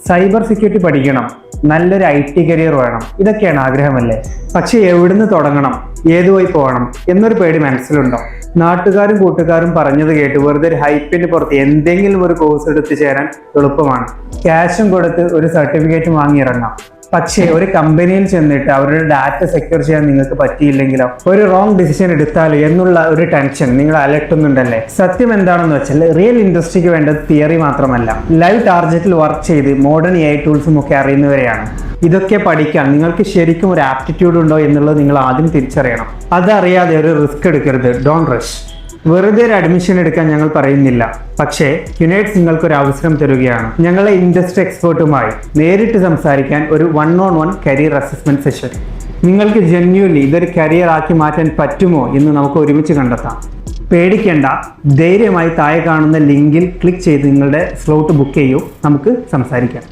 Cyber security പഠിക്കണം, നല്ലൊരു IT career വേണം, ഇതൊക്കെയാണ് ആഗ്രഹമല്ലേ? പക്ഷെ എവിടുന്ന് തുടങ്ങണം, ഏതു വഴി പോകണം എന്നൊരു പേടി മനസ്സിലുണ്ടോ? നാട്ടുകാരും കൂട്ടുകാരും പറഞ്ഞത് കേട്ട് വെറുതെ ഒരു ഹൈപ്പിന് പുറത്ത് എന്തെങ്കിലും ഒരു കോഴ്സ് എടുത്ത് ചേരാൻ എളുപ്പമാണ്. ക്യാഷും കൊടുത്ത് ഒരു സർട്ടിഫിക്കറ്റ് വാങ്ങി ഇറങ്ങാം. പക്ഷേ ഒരു കമ്പനിയിൽ ചെന്നിട്ട് അവരുടെ ഡാറ്റ സെക്യൂർ ചെയ്യാൻ നിങ്ങൾക്ക് പറ്റിയില്ലെങ്കിലോ, ഒരു റോങ് ഡിസിഷൻ എടുത്താലോ എന്നുള്ള ഒരു ടെൻഷൻ നിങ്ങൾ അലട്ടുന്നുണ്ടല്ലേ? സത്യം എന്താണെന്ന് വെച്ചാൽ റിയൽ ഇൻഡസ്ട്രിക്ക് വേണ്ടത് തിയറി മാത്രമല്ല, ലൈവ് ടാർജറ്റിൽ വർക്ക് ചെയ്ത് മോഡേൺ AI ടൂൾസും ഒക്കെ അറിയുന്നവരെയാണ്. ഇതൊക്കെ പഠിക്കാൻ നിങ്ങൾക്ക് ശരിക്കും ഒരു ആപ്റ്റിറ്റ്യൂഡ് ഉണ്ടോ എന്നുള്ളത് നിങ്ങൾ ആദ്യം തിരിച്ചറിയണം. അതറിയാതെ ഒരു റിസ്ക് എടുക്കരുത്. Don't rush. വെറുതെ ഒരു അഡ്മിഷൻ എടുക്കാൻ ഞങ്ങൾ പറയുന്നില്ല, പക്ഷേ യുണൈറ്റ്സ് നിങ്ങൾക്കൊരു അവസരം തരുകയാണ്. ഞങ്ങളെ ഇൻഡസ്ട്രി എക്സ്പേർട്ടുമായി നേരിട്ട് സംസാരിക്കാൻ ഒരു 1-on-1 കരിയർ അസസ്മെന്റ് സെഷൻ. നിങ്ങൾക്ക് ജെന്യൂൻലി ഇതൊരു കരിയർ ആക്കി മാറ്റാൻ പറ്റുമോ എന്ന് നമുക്ക് ഒരുമിച്ച് കണ്ടെത്താം. പേടിക്കേണ്ട, ധൈര്യമായി താഴെ കാണുന്ന ലിങ്കിൽ ക്ലിക്ക് ചെയ്ത് നിങ്ങളുടെ സ്ലോട്ട് ബുക്ക് ചെയ്യൂ. നമുക്ക് സംസാരിക്കാം.